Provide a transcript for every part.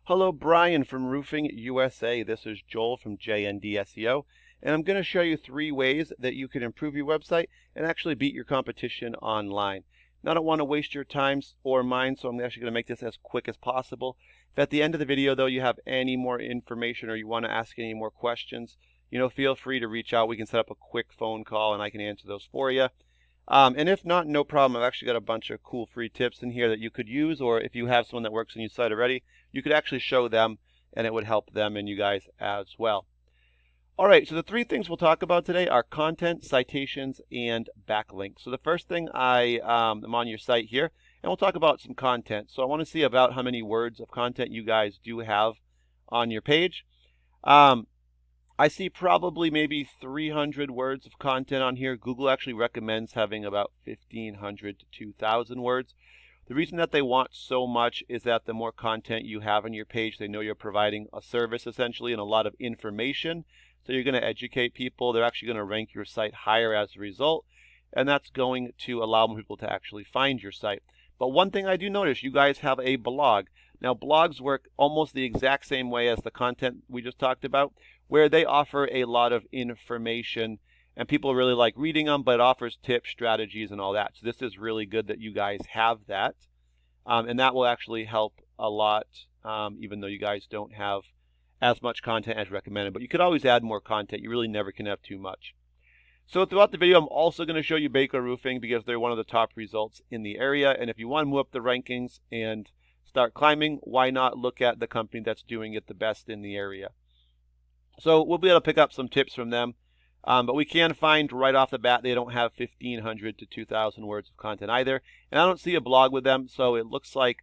Hello, Brian from Roofing USA. This is Joel from JND SEO, and I'm going to show you 3 ways that you can improve your website and actually beat your competition online. Now, I don't want to waste your time or mine, so I'm actually going to make this as quick as possible. If at the end of the video, though, you have any more information or you want to ask any more questions, feel free to reach out. We can set up a quick phone call, and I can answer those for you. And if not, no problem. I've actually got a bunch of cool free tips in here that you could use, or if you have someone that works on your site already, you could actually show them, and it would help them and you guys as well. All right, so the 3 things we'll talk about today are content, citations, and backlinks. So the first thing I'm on your site here, and we'll talk about some content. So I want to see about how many words of content you guys do have on your page. I see probably maybe 300 words of content on here. Google actually recommends having about 1,500 to 2,000 words. The reason that they want so much is that the more content you have on your page, they know you're providing a service essentially and a lot of information. So you're going to educate people. They're actually going to rank your site higher as a result. And that's going to allow more people to actually find your site. But one thing I do notice, you guys have a blog. Now, blogs work almost the exact same way as the content we just talked about, where they offer a lot of information and people really like reading them, but it offers tips, strategies, and all that. So this is really good that you guys have that. And that will actually help a lot, even though you guys don't have as much content as recommended. But you could always add more content. You really never can have too much. So throughout the video, I'm also going to show you Baker Roofing because they're one of the top results in the area. And if you want to move up the rankings and start climbing, why not look at the company that's doing it the best in the area? So we'll be able to pick up some tips from them. But we can find right off the bat they don't have 1,500 to 2,000 words of content either. And I don't see a blog with them, so it looks like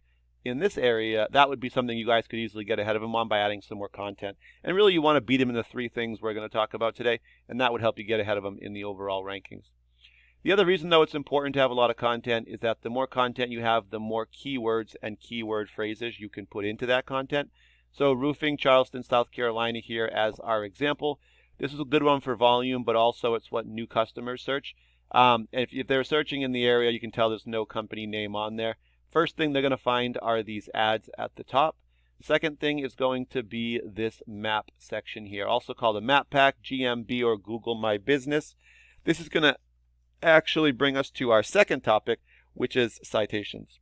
in this area, that would be something you guys could easily get ahead of them on by adding some more content. And really, you want to beat them in the 3 things we're going to talk about today, and that would help you get ahead of them in the overall rankings. The other reason, though, it's important to have a lot of content is that the more content you have, the more keywords and keyword phrases you can put into that content. So roofing, Charleston, South Carolina here as our example. This is a good one for volume, but also it's what new customers search. And if they're searching in the area, you can tell there's no company name on there. First thing they're going to find are these ads at the top. Second thing is going to be this map section here, also called a map pack, GMB, or Google My Business. This is going to actually bring us to our second topic, which is citations.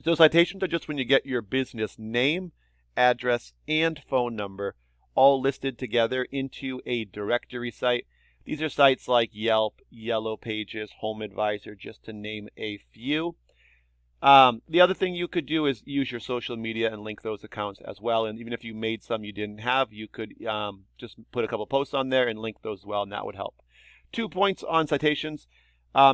So citations are just when you get your business name, address, and phone number all listed together into a directory site. These are sites like Yelp, Yellow Pages, Home Advisor, just to name a few. The other thing you could do is use your social media and link those accounts as well. And even if you made some you didn't have, you could just put a couple posts on there and link those as well, and that would help. 2 points on citations.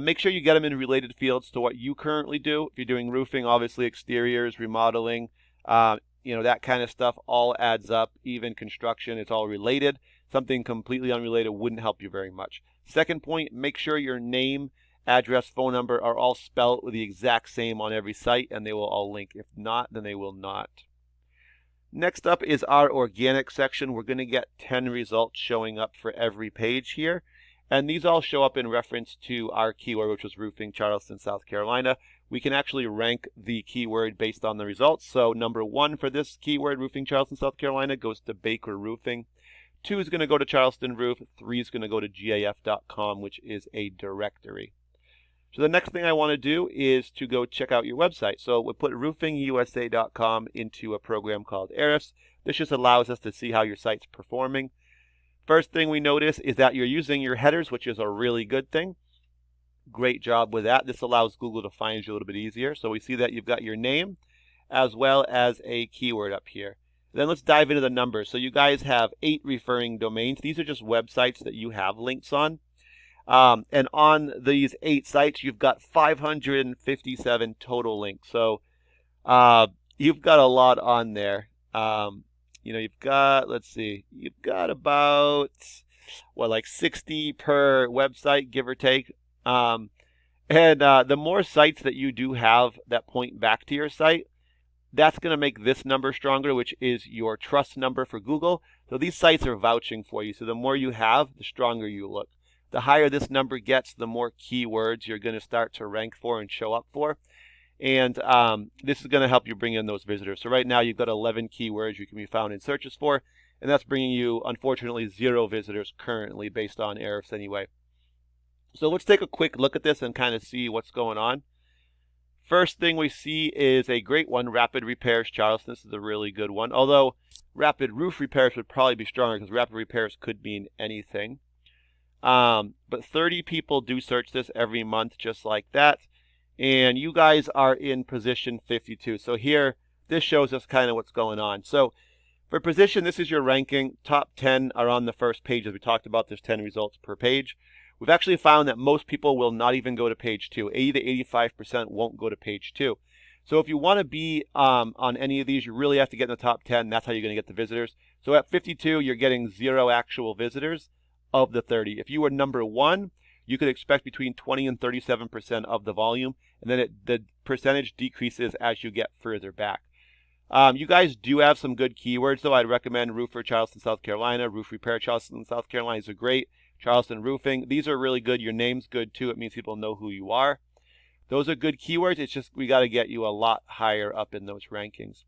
Make sure you get them in related fields to what you currently do. If you're doing roofing, obviously exteriors, remodeling, that kind of stuff all adds up. Even construction, it's all related. Something completely unrelated wouldn't help you very much. Second point, make sure your name, address, phone number are all spelled with the exact same on every site, and they will all link. If not, then they will not. Next up is our organic section. We're going to get 10 results showing up for every page here. And these all show up in reference to our keyword, which was roofing, Charleston, South Carolina. We can actually rank the keyword based on the results. So number 1 for this keyword, roofing, Charleston, South Carolina, goes to Baker Roofing. 2 is going to go to Charleston Roof. 3 is going to go to GAF.com, which is a directory. So the next thing I want to do is to go check out your website. So we'll put roofingusa.com into a program called Ahrefs. This just allows us to see how your site's performing. First thing we notice is that you're using your headers, which is a really good thing. Great job with that. This allows Google to find you a little bit easier. So we see that you've got your name as well as a keyword up here. Then let's dive into the numbers. So you guys have 8 referring domains. These are just websites that you have links on. And on these 8 sites, you've got 557 total links. So you've got a lot on there. You've got, let's see, you've got about, like 60 per website, give or take. And the more sites that you do have that point back to your site, that's going to make this number stronger, which is your trust number for Google. So these sites are vouching for you. So the more you have, the stronger you look. The higher this number gets, the more keywords you're going to start to rank for and show up for. And this is going to help you bring in those visitors. So right now you've got 11 keywords you can be found in searches for, and that's bringing you, unfortunately, 0 visitors currently based on Ahrefs anyway. So let's take a quick look at this and kind of see what's going on. First thing we see is a great one, Rapid Repairs Charleston. This is a really good one, although Rapid Roof Repairs would probably be stronger because Rapid Repairs could mean anything. But 30 people do search this every month just like that. And you guys are in position 52. So here, this shows us kind of what's going on. So for position, this is your ranking. Top 10 are on the first page. As we talked about, there's 10 results per page. We've actually found that most people will not even go to page 2. 80 to 85% won't go to page 2. So if you want to be on any of these, you really have to get in the top 10. That's how you're going to get the visitors. So at 52, you're getting 0 actual visitors of the 30. If you were number 1, you could expect between 20 and 37% of the volume, and then the percentage decreases as you get further back. You guys do have some good keywords, though. I'd recommend Roofer Charleston, South Carolina. Roof Repair Charleston, South Carolina is great. Charleston Roofing. These are really good. Your name's good, too. It means people know who you are. Those are good keywords. It's just we got to get you a lot higher up in those rankings.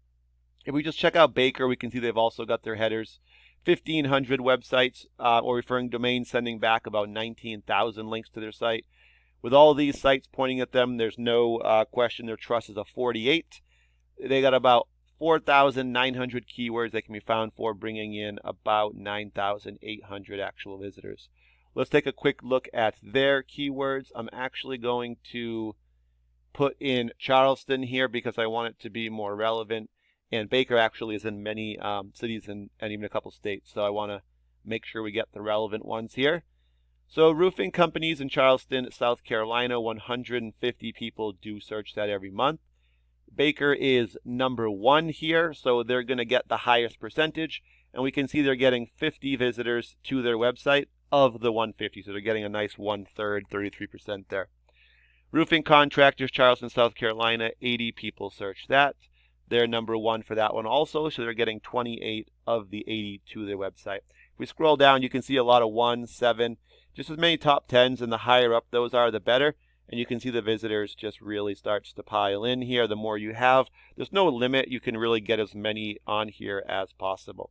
If we just check out Baker, we can see they've also got their headers. 1,500 websites or referring domains sending back about 19,000 links to their site. With all these sites pointing at them, there's no question their trust is a 48. They got about 4,900 keywords that can be found for, bringing in about 9,800 actual visitors. Let's take a quick look at their keywords. I'm actually going to put in Charleston here because I want it to be more relevant. And Baker actually is in many cities and even a couple states. So I want to make sure we get the relevant ones here. So roofing companies in Charleston, South Carolina, 150 people do search that every month. Baker is number 1 here, so they're going to get the highest percentage. And we can see they're getting 50 visitors to their website of the 150. So they're getting a nice 1/3, 33% there. Roofing contractors, Charleston, South Carolina, 80 people search that. They're number 1 for that one also, so they're getting 28 of the 80 to their website. If we scroll down, you can see a lot of 1, 7, just as many top 10s, and the higher up those are, the better. And you can see the visitors just really starts to pile in here. The more you have, there's no limit. You can really get as many on here as possible.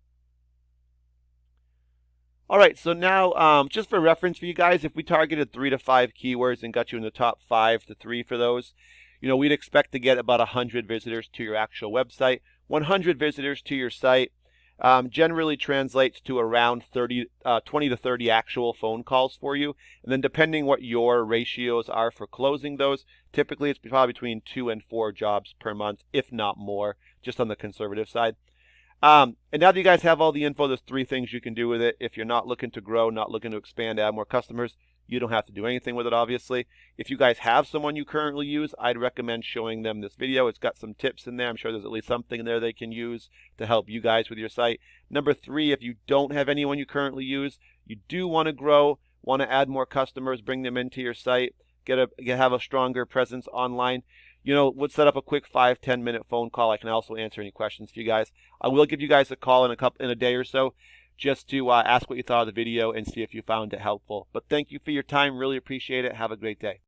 All right, so now just for reference for you guys, if we targeted 3 to 5 keywords and got you in the top 5 to 3 for those, we'd expect to get about 100 visitors to your actual website. 100 visitors to your site generally translates to around 20 to 30 actual phone calls for you. And then depending what your ratios are for closing those, typically it's probably between 2 and 4 jobs per month, if not more, just on the conservative side. And now that you guys have all the info, there's 3 things you can do with it. If you're not looking to grow, not looking to expand, add more customers, you don't have to do anything with it, obviously. If you guys have someone you currently use, I'd recommend showing them this video. It's got some tips in there. I'm sure there's at least something in there they can use to help you guys with your site. Number 3, if you don't have anyone you currently use, you do want to grow, want to add more customers, bring them into your site, have a stronger presence online, would set up a quick 5-10 minute phone call. I can also answer any questions for you guys. I will give you guys a call in a day or so, just to ask what you thought of the video and see if you found it helpful. But thank you for your time. Really appreciate it. Have a great day.